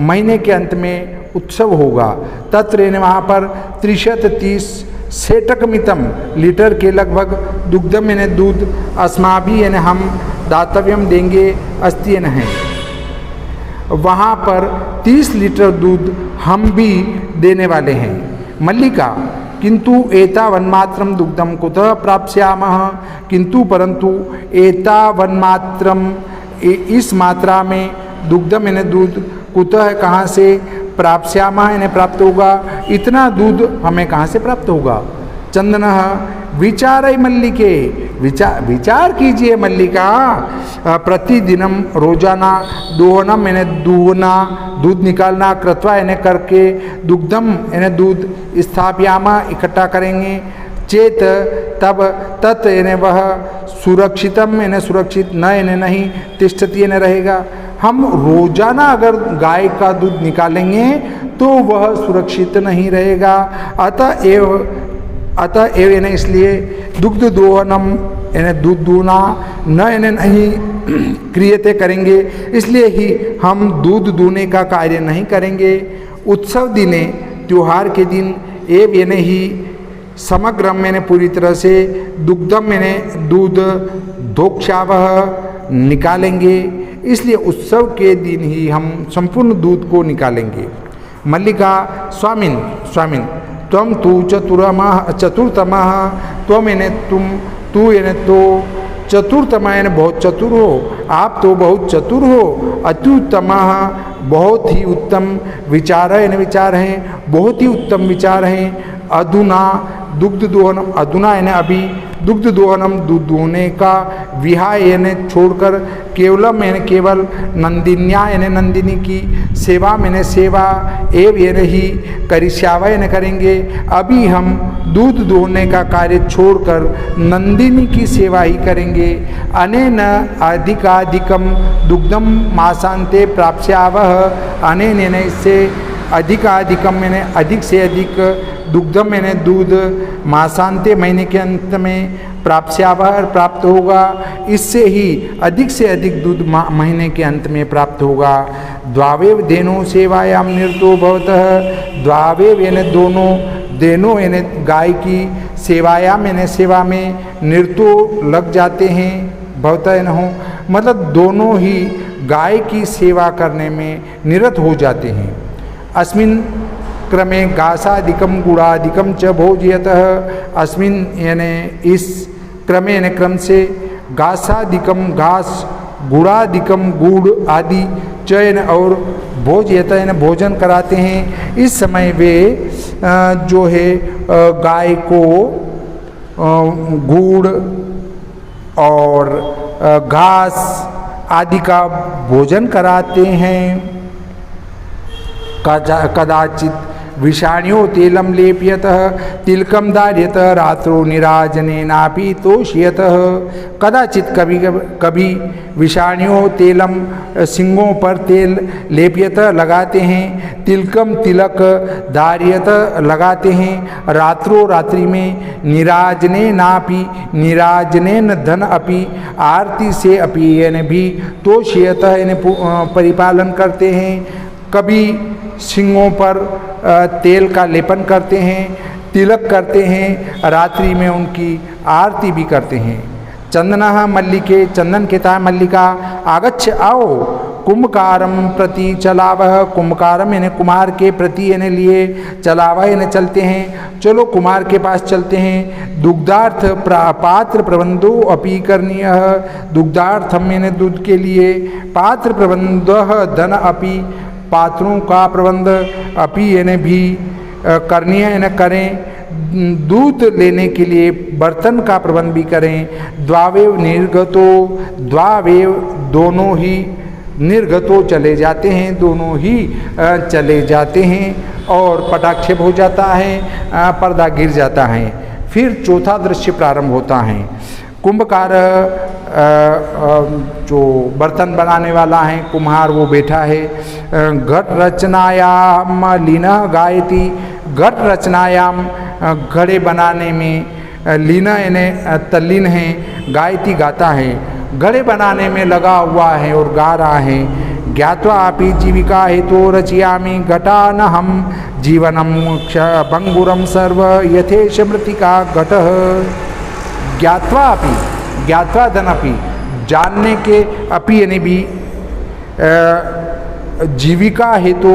महीने के अंत में उत्सव होगा। तत्र यानी वहाँ पर 30 सेटकमितम लीटर के लगभग दुग्धम यानी दूध अस्माभि यानी हम दातव्यम देंगे अस्ति यानी है। वहाँ पर 30 लीटर दूध हम भी देने वाले हैं। मल्लिका किंतु एतावन्मात्रम दुग्धम कुतः प्राप्स्यामः। किंतु परंतु एतावन्मात्रम इस मात्रा में दुग्धम यानी दूध कुतः कहाँ से प्राप्स्यामः यानी प्राप्त होगा। इतना दूध हमें कहाँ से प्राप्त होगा। चंदनः विचारय मल्लिके विचार कीजिए मल्लिका। प्रतिदिनम रोजाना दोहनम यानी दूहना दूध निकालना कृत्वा यानी करके दुग्धम यानी दूध स्थापयामा इकट्ठा करेंगे। चेत तब तत् यानी वह सुरक्षितम यानी सुरक्षित न यानी नहीं तिष्ठति यानी रहेगा। हम रोजाना अगर गाय का दूध निकालेंगे तो वह सुरक्षित नहीं रहेगा। अतएव यानी इसलिए दुग्ध दोहनम यानी दूध दूना न यानी नहीं क्रियते करेंगे, इसलिए ही हम दूध दूने का कार्य नहीं करेंगे। उत्सव दिने त्योहार के दिन एव यानी ही समग्रम यानी पूरी तरह से दुग्धम यानी दूध धोक्षावह निकालेंगे, इसलिए उत्सव के दिन ही हम संपूर्ण दूध को निकालेंगे। मल्लिका स्वामिन स्वामिन त्वम तु चतुर्थमः त्वम यानी तुम तू यानी तो चतुर्थमा यानी बहुत चतुर हो। आप तो बहुत चतुर हो। अत्युत्तमः बहुत ही उत्तम विचार है यानी विचार हैं, बहुत ही उत्तम विचार हैं। अधुना दुग्ध दोहनम अधुना यानी अभी दुग्ध दोहनम दूध दोहने का विहाय यानी छोड़कर केवलम यानी केवल नंदिन्या यानी नंदिनी की सेवा यानी सेवा एव यानी ही करिष्यावा यानी करेंगे। अभी हम दूध दोहने का कार्य छोड़कर नंदिनी की सेवा ही करेंगे। अनेन अधिकाधिकम दुग्धम मासांते प्राप्स्यावः। अनेन यानी इससे अधिकाधिकम यानी अधिक से अधिक दुग्धम यानी दूध मासांते महीने के अंत में प्राप्स्यावः प्राप्त होगा। इससे ही अधिक से अधिक दूध महीने के अंत में प्राप्त होगा। द्वावेव धेनु सेवायाम निरतो भवतः। द्वावेव यानी दोनों, देनो यानी गाय की सेवायाम यानी सेवा में निरतो लग जाते हैं। भवतः यानी हो मतलब दोनों ही गाय की सेवा करने में निरत हो जाते हैं। अस्मिन् क्रमे घासादिकम गुड़ादिकम च भोजयतः। अस्मिन् यानी इस क्रमे यानी क्रम से घासादिकम घास गुड़ादिकम गुड़ आदि चयन और भोजयत यानी भोजन कराते हैं। इस समय वे जो है गाय को गुड़ और घास आदि का भोजन कराते हैं। कदाचित विषाण्यो तेलम लेप्यतः तिलकम दार्यतः रात्रो निराजनेनापि तोष्यतः। कदाचित कभी विषाण्यो तेलम सिंगों पर तेल लेप्यतः लगाते हैं, तिलकम तिलक दार्यतः लगाते हैं। रात्रो रात्रि में निराजनेनापि निराजनेन धन अपि आरती से अपि यानी भी तोष्यतः यानी परिपालन करते हैं। कभी सिंगों पर तेल का लेपन करते हैं, तिलक करते हैं, रात्रि में उनकी आरती भी करते हैं। चंदनः मल्लिके, चंदन कहता है मल्लिका, आगच्छ आओ, कुंभकारम प्रति चलावह, कुंभकारम यानी कुमार के प्रति यानी लिए, चलावह यानी चलते हैं, चलो कुमार के पास चलते हैं। दुग्धार्थ पात्र प्रबंधो अपि करणीय, दुग्धार्थम यानी दूध के लिए, पात्र प्रबंध धन अपि, पात्रों का प्रबंध, अपि यानी भी, करणीय यानी करें, दूध लेने के लिए बर्तन का प्रबंध भी करें। द्वावेव निर्गतो, द्वावेव दोनों ही, निर्गतो चले जाते हैं, दोनों ही चले जाते हैं और पटाक्षेप हो जाता है, पर्दा गिर जाता है। फिर चौथा दृश्य प्रारंभ होता है। कुंभकार जो बर्तन बनाने वाला है कुम्हार वो बैठा है। घट रचनायाम लीना गायती, घट रचनायाम घड़े बनाने में, लीना यानी तल्लीन है, गायती गाता है, घड़े बनाने में लगा हुआ है और गा रहा है। ज्ञात्वा अपि जीविका हेतु रचयामि घटानहं जीवनम भंगुरम सर्व यथेश मृतिका घटः। ज्ञात्वा अपि, ज्ञात्वा धन अपि, जानने के, अपि यानी भी, जीविका हेतु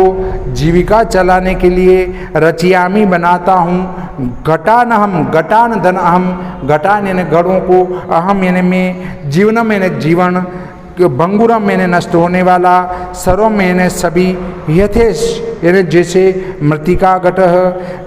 जीविका चलाने के लिए, रचियामी बनाता हूँ, घटान हम, घटान धन अहम, घटान यानी घड़ों को, अहम यानी मैं, जीवनम यानी जीवन, भंगुरम यानी नष्ट होने वाला, सर्वम यानी सभी, यथेश यानी जैसे, मृतिका घटः,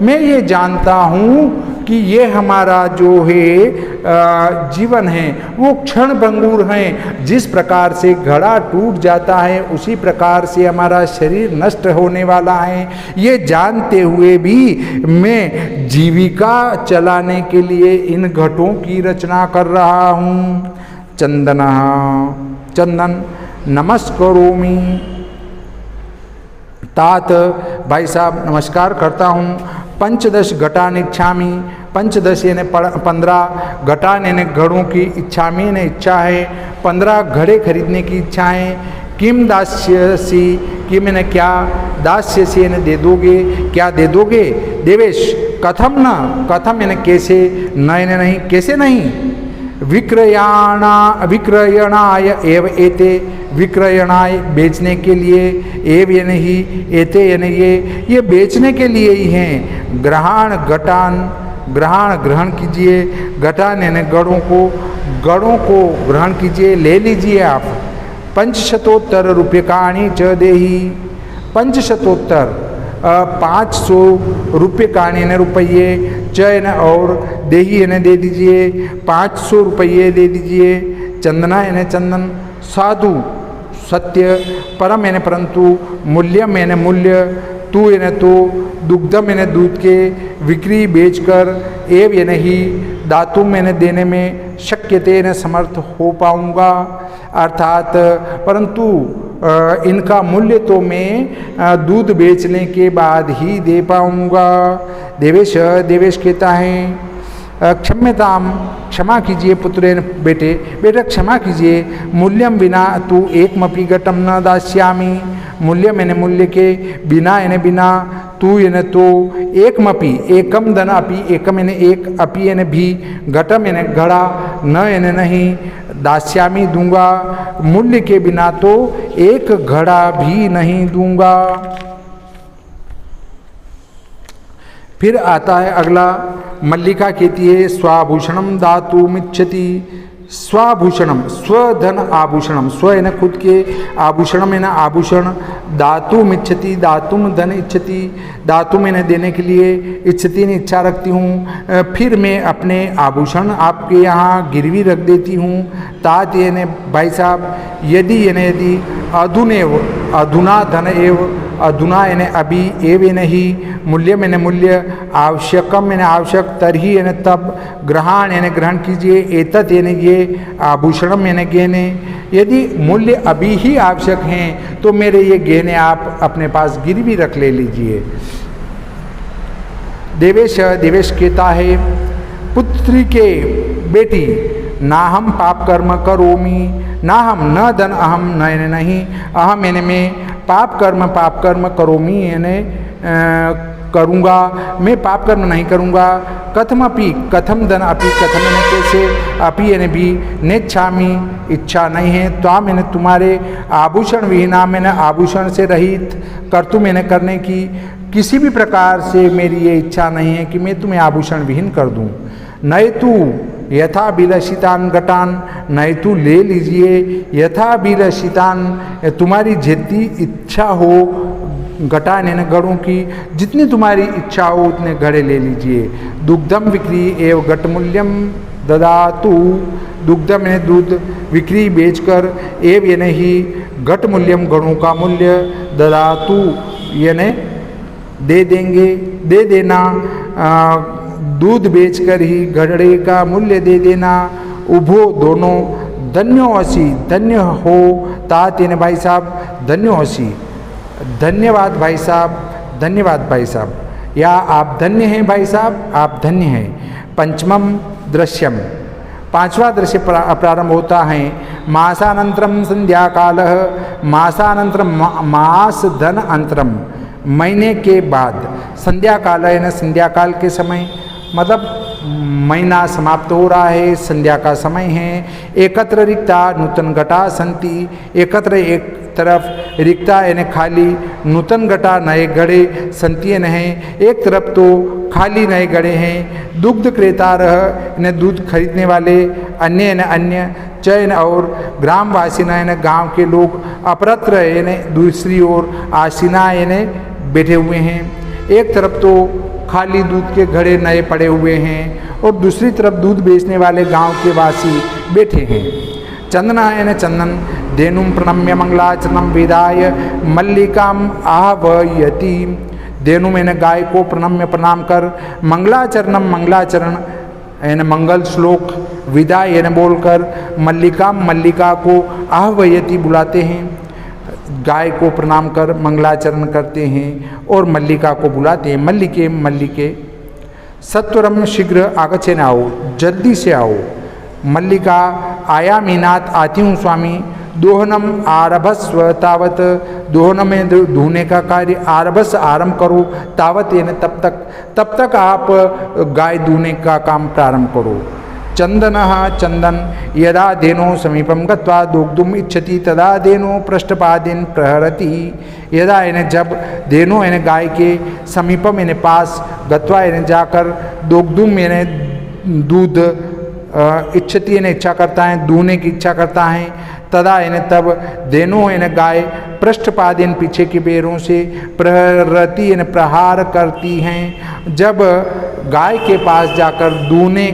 मैं ये जानता हूँ कि ये हमारा जो है जीवन है वो क्षण भंगुर है। जिस प्रकार से घड़ा टूट जाता है उसी प्रकार से हमारा शरीर नष्ट होने वाला है। ये जानते हुए भी मैं जीविका चलाने के लिए इन घटों की रचना कर रहा हूँ। चंदनः, चंदन, नमस्करोमि, तात भाई साहब नमस्कार करता हूँ। पंचदश घटान इच्छामी, पंचदश यानी 15, घटान यानी घड़ों की, इच्छामी यानी इच्छा है, 15 घड़े खरीदने की इच्छा है। किम दास्यसी, किम यानी क्या, दास्यसी यानी दे दोगे, क्या दे दोगे। देवेश, कथम न, कथम यानी कैसे, न यानी नहीं, कैसे नहीं। विक्रयणा, विक्रयणाय एव एते, विक्रयणाय बेचने के लिए, एव यानी ही, एते यानी ये बेचने के लिए ही हैं। ग्रहण घटान, ग्रहण ग्रहण कीजिए, घटान यानी गढ़ों को ग्रहण कीजिए, ले लीजिए आप। पंचशतोत्तर रूप्यकाणि च देहि, पंचशतोत्तर 500 रुपये काणी यानी रुपये, चयन और देही यानी दे दीजिए, 500 रुपये दे दीजिए। चंदना यानी चंदन, साधु सत्य, परम यानी परंतु, मूल्यम यानी मूल्य, तू यानी तो, दुग्धम यानी दूध के, विक्री बेचकर, एव यानी ही, दातुम यानी देने में, शक्यते यानी समर्थ हो पाऊँगा, अर्थात परंतु इनका मूल्य तो मैं दूध बेचने के बाद ही दे पाऊँगा। देवेश, देवेश कहता है क्षम्यताम, क्षमा कीजिए पुत्रेन, बेटे बेटा क्षमा कीजिए। मूल्यम बिना तू एकमपि घटम न दास्यामि, मूल्यम यानी मूल्य के, बिना यानी बिना, तू यानी तो, एकमपि एकम धन अपि, एकम यानी एक, अपि यानी भी, घटम यानी घड़ा, न यानी नहीं, दास्यामी दूंगा, मूल्य के बिना तो एक घड़ा भी नहीं दूंगा। फिर आता है अगला, मल्लिका कहती है स्वाभूषणम दातुमिच्छति, स्वाभूषणम, स्वधन आभूषणम, स्व यानी खुद के, आभूषणम यानी आभूषण, दातुम इच्छति, दातुम धन इच्छति, दातुम यानी देने के लिए, इच्छति ने इच्छा रखती हूँ। फिर मैं अपने आभूषण आपके यहाँ गिरवी रख देती हूँ। तात यानी भाई साहब, यदि यानी यदि, अधुनेव, अधुना धन एव, अधुना यानी अभी, एव यानी ही, मूल्यम यानी मूल्य, आवश्यकम यानी आवश्यक, तरही यानी तब, ग्रहण यानी ग्रहण कीजिए, एतत् यानी ये, आभूषणम यानी गहने। यदि मूल्य अभी ही आवश्यक हैं तो मेरे ये गहने आप अपने पास गिरवी रख ले लीजिए। देवेश, देवेश कहता है पुत्री के बेटी, ना हम पाप कर्म करोमि, ना हम, न धन अहम, न नहीं, अहम यानी मैं, पाप कर्म करोमि यानी करूँगा, मैं पाप कर्म नहीं करूँगा। कथम अपि कथम धन अपि कथम यानी कैसे, अपि यानी भी, नेच्छामी इच्छा नहीं है, त्वाम मैंने तुम्हारे, आभूषण विहीना मैंने आभूषण से रहित, कर्तु मैंने करने की, किसी भी प्रकार से मेरी ये इच्छा नहीं है कि मैं तुम्हें आभूषण विहीन कर दूँ। नए तू यथा विलसितान घटान, नहीं तू ले लीजिए, यथा विलसितान तुम्हारी जितनी इच्छा हो, घटान यानी घड़ों की, जितनी तुम्हारी इच्छा हो उतने घड़े ले लीजिए। दुग्धम विक्री एवं घटमूल्यम ददातु, दुग्धम यानी दूध, विक्री बेचकर, एव यानी ही, घट मूल्यम घड़ों का मूल्य, ददातु यानी दे देंगे, दे देना, दूध बेचकर ही घड़े का मूल्य दे देना। उभो दोनों, धन्यो असी धन्य हो, तात यानी भाई साहब, धन्यो असी, धन्यवाद भाई साहब, धन्यवाद भाई साहब, या आप धन्य हैं भाई साहब, आप धन्य हैं। पंचमम दृश्यम, पांचवा दृश्य प्रारंभ होता है। मासानंतरम संध्या काल, मासानंतरम मास धन अंतरम, महीने के बाद, संध्या काल यानी संध्या काल के समय, मतलब महीना समाप्त हो रहा है, संध्या का समय है। एकत्र रिक्ता नूतन घटा संति, एकत्र एक तरफ, रिक्ता यानी खाली, नूतन घटा नए घड़े, संति हैं एक तरफ तो खाली नए घड़े हैं। दुग्ध क्रेतार यानी दूध खरीदने वाले, अन्य यानी अन्य, चयन और ग्रामवासी यानी गांव के लोग, अपरत्र यानी दूसरी ओर, आसीना यानी बैठे हुए हैं। एक तरफ तो खाली दूध के घड़े नए पड़े हुए हैं और दूसरी तरफ दूध बेचने वाले गांव के वासी बैठे हैं। चंदना यानी चंदन, धेनुम प्रणम्य मंगलाचरणम विदाय मल्लिकाम आहवयति, धेनु यानी गाय को प्रणम्य प्रणाम कर, मंगलाचरणम मंगलाचरण यानी मंगल श्लोक, विदाय यानी बोलकर, मल्लिकाम मल्लिका को, आहवयति बुलाते हैं, गाय को प्रणाम कर मंगलाचरण करते हैं और मल्लिका को बुलाते हैं, मल्लिके मल्लिके। सत्वरम शीघ्र आगच्छे न आओ, जल्दी से आओ। मल्लिका आयामीनाथ, आती हूँ स्वामी। दोहनम आरभस्व तावत, दोहन में धोने का कार्य, आरभस आरंभ करो, तावत यानी तब तक आप गाय धोने का काम प्रारंभ करो। चंदन चंदन, यदा धेनो समीपम गत्वा दुग्धुम इच्छति तदा धेनो पृष्ठपादिन प्रहरति, यदा यानी जब, धेनो यानी गाय के, समीपम यानी पास, गत्वा यानी जाकर, दुग्धुम यानी दूध, इच्छति यानी इच्छा करता है, दूने की इच्छा करता है, तदा यानी तब, धेनो यानी गाय, पृष्ठपादिन पीछे के पैरों से, प्रहरति यानी प्रहार करती हैं, जब गाय के पास जाकर दूने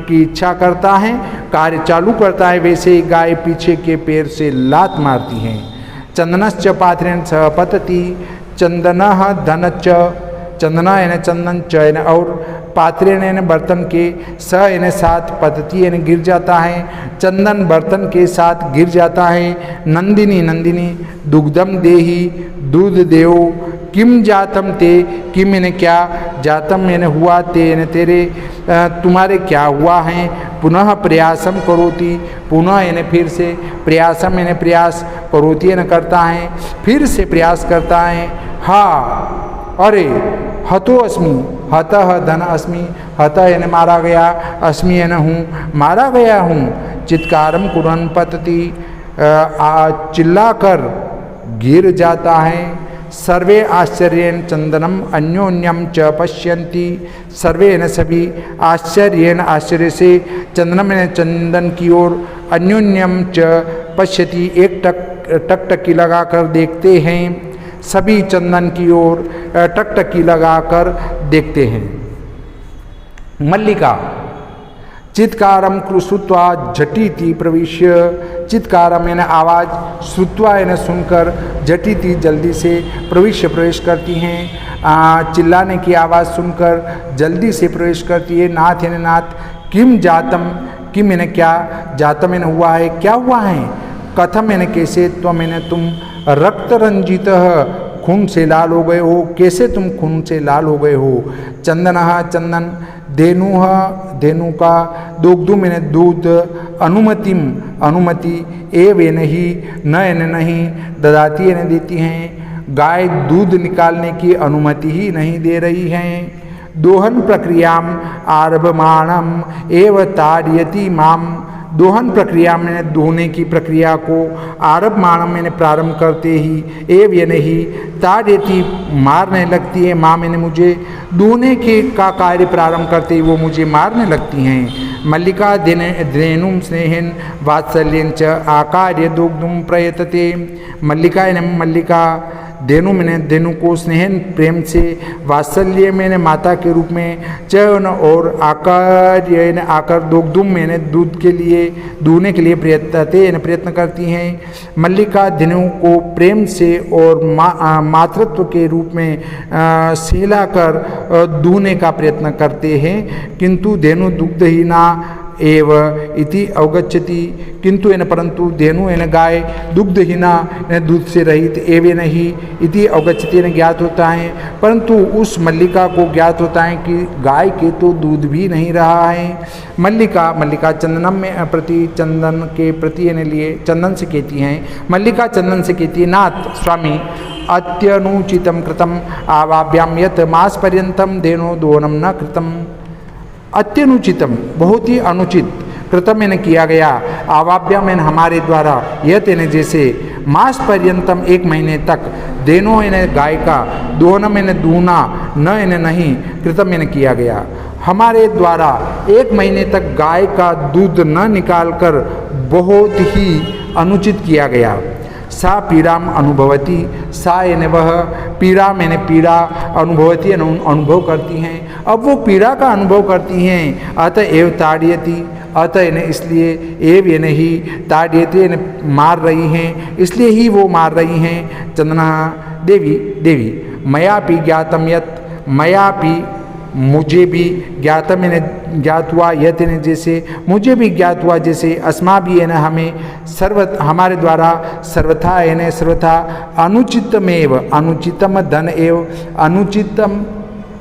की इच्छा करता है, कार्य चालू करता है, वैसे ही गाय पीछे के पैर से लात मारती हैं। चंदनश्च पात्रेण स पतति, चंदनः धनश्च, चंदना यानी चंदन, चयन और पात्रेण यानी बर्तन के, स यानी साथ, पतति यानी गिर जाता है, चंदन बर्तन के साथ गिर जाता है। नंदिनी नंदिनी, दुग्धम देहि दूध देओ, किम जातम ते, किम यानी क्या, जातम यानी हुआ, ते यानी तेरे, तुम्हारे क्या हुआ है। पुनः प्रयासम करोति, पुनः यानी फिर से, प्रयासम यानी प्रयास, करोति यानी करता है, फिर से प्रयास करता है। हा अरे, हतो अस्मि, हतः धन अस्मि, हतः यानी मारा गया, अस्मि यानी हूँ, मारा गया हूँ। चित्कारम कुरन पतति, चिल्लाकर गिर जाता है। सर्वे आश्चर्येन चंदनम अन्योन्यम च पश्यन्ति, सर्वे न सभी, आश्चर्येन आश्चर्य से, चंदनम यानी चंदन की ओर, अन्योन्यम च पश्यति एक टकटकी लगाकर देखते हैं, सभी चंदन की ओर टकटकी लगाकर देखते हैं। मल्लिका चित्कारम श्रुत्वा झटिति प्रविश्य, चित्कारम यानी आवाज़, श्रुत्वा यानी सुनकर, झटिति जल्दी से, प्रविश्य प्रवेश करती हैं, चिल्लाने की आवाज़ सुनकर जल्दी से प्रवेश करती है। नाथ यानी नाथ, किम जातम, किम यानी क्या, जातम यानी हुआ है, क्या हुआ है। कथम यानी कैसे, त्वम यानी तुम, रक्त रंजित खून से लाल हो गए हो, कैसे तुम खून से लाल हो गए हो। चंदन चंदन, धेनु धेनु का, दुग्धुम यानी दूध, अनुमतिम अनुमति, एव यानी ही, न यानी नहीं, ददाती यानी देती हैं, गाय दूध निकालने की अनुमति ही नहीं दे रही हैं। दोहन प्रक्रियाम आरभमाणम एव ताड़यति माम। दोहन प्रक्रिया में दोहने की प्रक्रिया को आरभमाणम मैंने प्रारंभ करते ही एव ये नहीं ताड़यति मारने लगती है। माँ मैंने मुझे दोहने के का कार्य प्रारंभ करते ही वो मुझे मारने लगती हैं। मल्लिका धेनुम स्नेहन वात्सल्यं च आकार्य दुग्धुम प्रयतते। मल्लिका यानी मल्लिका, धेनु मैंने धेनु को स्नेहन प्रेम से, वात्सल्य मैंने माता के रूप में, चयन और आकार आकर दुग्धुम मैंने दूध के लिए दूहने के लिए प्रयत्न करती हैं। मल्लिका धेनु को प्रेम से और मातृत्व के रूप में सहलाकर दूहने का प्रयत्न करते हैं। किंतु धेनु दुग्धहीना एव इति अवगच्छति। किंतु एन परंतु धेनु एन गाय दुग्धहीना दूध से रहित एव नहीं इति अवगच्छति एन ज्ञात होता है। परंतु उस मल्लिका को ज्ञात होता है कि गाय के तो दूध भी नहीं रहा है। मल्लिका चंदनम में प्रति चंदन के प्रति एन लिए चंदन से कहती हैं। मल्लिका चंदन से कहती है, नाथ स्वामी अत्यनुचितम कृतम आवाभ्याम यत मास पर्यंतम धेनो दोहनम न कृतम। अत्यनुचितम बहुत ही अनुचित, कृतम मैंने किया गया, आवाभ्या मैंने हमारे द्वारा, यह तेने जैसे, मास पर्यंतम एक महीने तक, देनो इन्हें गाय का, दोहन मैंने दूना, न इन्हें नहीं, कृतम मैंने किया गया। हमारे द्वारा एक महीने तक गाय का दूध न निकालकर बहुत ही अनुचित किया गया। सा पीड़ाम अनुभवती, सा यानी वह, पीड़ा मैंने पीड़ा, अनुभवती अनुभव करती हैं। अब वो पीड़ा का अनुभव करती हैं। अतः एव ताड़यति, अतः इन्हें इसलिए, एव ये नहीं ताड़यति इन्हें मार रही हैं, इसलिए ही वो मार रही हैं। चंदना देवी मयापि ज्ञातम यत, मयापि मुझे भी, ज्ञातम इन्हें ज्ञात हुआ, यत इन्हें जैसे, मुझे भी ज्ञात हुआ जैसे, अस्मा भी है ना हमें, हमारे द्वारा, सर्वथा इन्हें सर्वथा, अनुचितमेव, अनुचितम धन एव, अनुचितम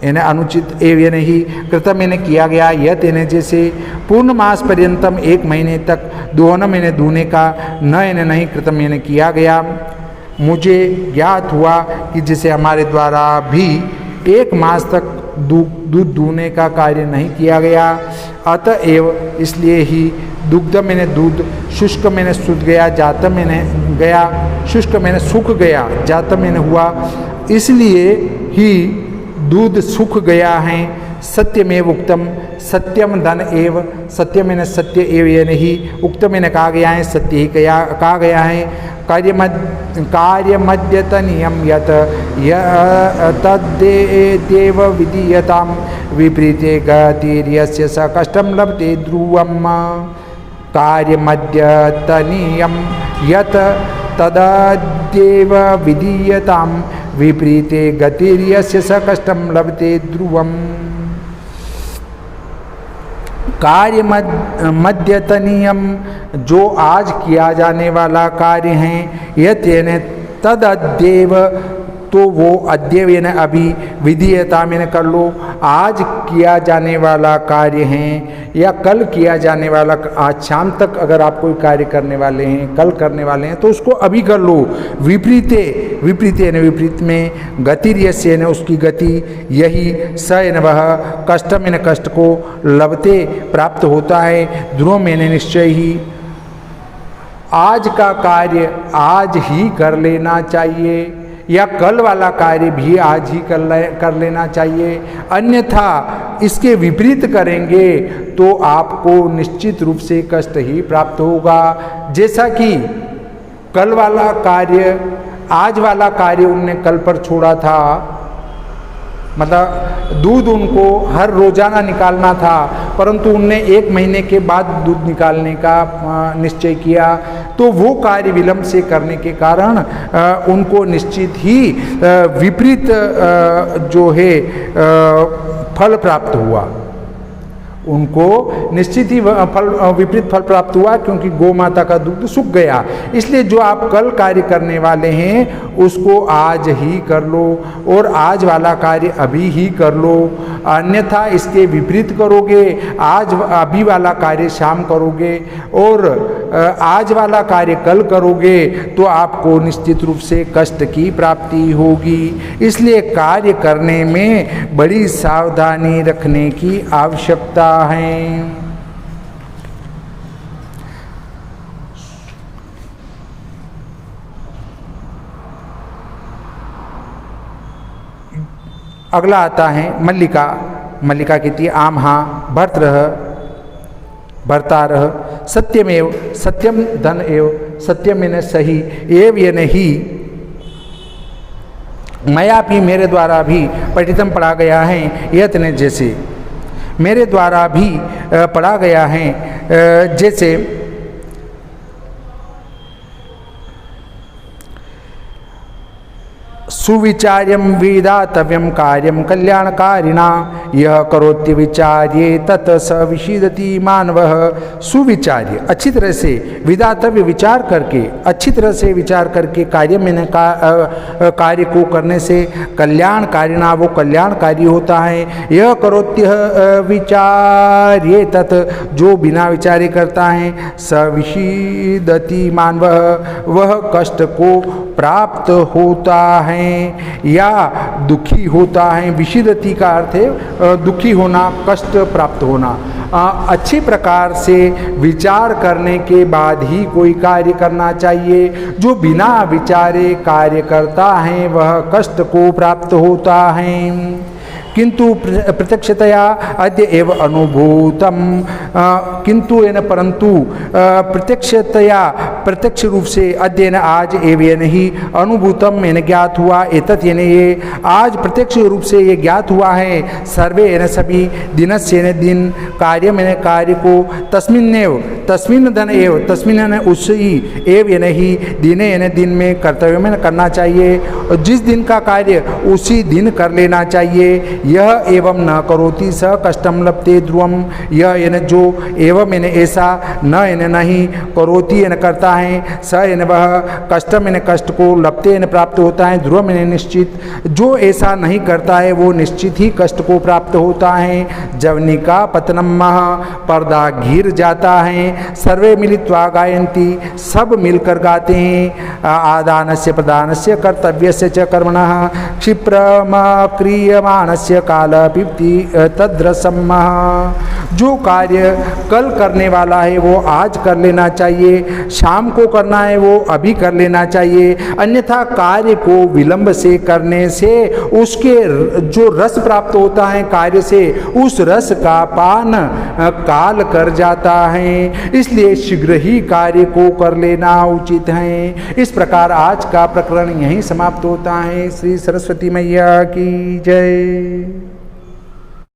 इन्हें अनुचित एव ये नहीं, कृतम इन्हें किया गया, यत इन्हें जैसे, पूर्ण मास पर्यंतम एक महीने तक, दोहनम इन्हें दूहने का, न इन्हें नहीं, कृतम इन्हें किया गया। मुझे ज्ञात हुआ कि जैसे हमारे द्वारा भी एक मास तक दूध दूहने का कार्य नहीं किया गया। अतएव इसलिए ही दुग्ध मैंने दूध, शुष्क मैंने सूख गया, जातम मैंने गया, शुष्क मैंने सूख गया, जातम मैंने हुआ, इसलिए ही दूध सूख गया है। सत्यमेव उक्तम, सत्यम धन एव, सत्य मैंने सत्य एव ये नहीं, उक्तम मैंने कहा गया है, सत्य ही कहा गया है। कार्यमद्यतनियम यत तद्देव विधीयताम विपरीते गतिर्यस्य स कष्टम लभते ध्रुवम। कार्यमद्यतनियम यत तद्देव विधीयताम विपरीते गतिर्यस्य स कष्टम लभते ध्रुवम। कार्य मध्यतनियम, जो आज किया जाने वाला कार्य है, यह तद अद्येव, तो वो अद्यव यानी अभी, विधीयता मैंने कर लो, आज किया जाने वाला कार्य है या कल किया जाने वाला, आज शाम तक अगर आप कोई कार्य करने वाले हैं, कल करने वाले हैं, तो उसको अभी कर लो। विपरीते यानी विपरीत में, गतिर्यस्य यानी उसकी गति, यही, स यानी वह, कष्टम यानी कष्ट को, लभते प्राप्त होता है, ध्रुवम यानी निश्चय ही। आज का कार्य आज ही कर लेना चाहिए या कल वाला कार्य भी आज ही कर लेना चाहिए, अन्यथा इसके विपरीत करेंगे तो आपको निश्चित रूप से कष्ट ही प्राप्त होगा। जैसा कि कल वाला कार्य, आज वाला कार्य उनने कल पर छोड़ा था, मतलब दूध उनको हर रोजाना निकालना था, परंतु उनने एक महीने के बाद दूध निकालने का निश्चय किया, तो वो कार्य विलंब से करने के कारण उनको निश्चित ही विपरीत जो है फल प्राप्त हुआ। उनको निश्चित ही विपरीत फल प्राप्त हुआ, क्योंकि गौ माता का दूध सूख गया। इसलिए जो आप कल कार्य करने वाले हैं उसको आज ही कर लो, और आज वाला कार्य अभी ही कर लो, अन्यथा इसके विपरीत करोगे, आज अभी वाला कार्य शाम करोगे और आज वाला कार्य कल करोगे तो आपको निश्चित रूप से कष्ट की प्राप्ति होगी। इसलिए कार्य करने में बड़ी सावधानी रखने की आवश्यकता है। अगला आता है मल्लिका। मल्लिका कहती है आम हाँ भर्त रह भरता रह, सत्यमेव सत्यम धन एव, सत्यम यानी सही, एव यानी ही, मया भी मेरे द्वारा भी पठितम पढ़ा गया है, यत्न जैसे मेरे द्वारा भी पढ़ा गया है, जैसे सुविचार्यम वेदातव्यम कार्यम कल्याणकारिणा, यह करोत्य विचार्ये तत् स विषीदति मानवः। सुविचार्य अच्छी तरह से, वेदातव्य विचार करके, अच्छी तरह से विचार करके कार्य में कार्य को करने से कल्याणकारिणा वो कल्याणकारी होता है। यह करोत्य विचार्ये तत् जो बिना विचारे करता है, स विषीदति मानवः वह कष्ट को प्राप्त होता है या दुखी होता है। विषीदति का अर्थ है दुखी होना, कष्ट प्राप्त होना। अच्छी प्रकार से विचार करने के बाद ही कोई कार्य करना चाहिए। जो बिना विचारे कार्य करता है वह कष्ट को प्राप्त होता है। किंतु प्रत्यक्षतया अद्य एव अनुभूतम, किंतु एन परंतु प्रत्यक्षतया प्रत्यक्ष रूप से, अद्य न आज एव नहीं, अनुभूतम एन ज्ञात हुआ, एतत् यानी ये, आज प्रत्यक्ष रूप से ये ज्ञात हुआ है, सर्वे एन सभी, दिनस्य यानी दिन, कार्य मैंने कार्य को, तस्मिन्नेव तस्मिन् धन एव, तस्मिन् यानी उसी, एव यानी ही, दिने यानी दिन में, कर्तव्य में करना चाहिए, और जिस दिन का कार्य उसी दिन कर लेना चाहिए। यह एवं न करोति स कष्टम लप्ते ध्रुवम, यह यानी जो, एवं यानी ऐसा, न यानी नहीं, करोति यानी करता है, स यानी वह, कष्टम यानी कष्ट को, लप्ते यानी प्राप्त होता है, ध्रुवम यानी निश्चित, जो ऐसा नहीं करता है वो निश्चित ही कष्ट को प्राप्त होता है। जवनिका पतनम पर्दा घिर जाता है, सर्वे मिलित्वा गायन्ति सब मिलकर गाते हैं, आदानस्य प्रदानस्य कर्तव्यस्य च कर्मणः क्षिप्रम क्रियमाणस्य काल पिप्ति तद्रसम। जो कार्य कल करने वाला है वो आज कर लेना चाहिए, शाम को करना है वो अभी कर लेना चाहिए, अन्यथा कार्य को विलंब से करने से उसके जो रस प्राप्त होता है कार्य से, उस रस का पान काल कर जाता है। इसलिए शीघ्र ही कार्य को कर लेना उचित है। इस प्रकार आज का प्रकरण यहीं समाप्त होता है। श्री सरस्वती मैया की जय।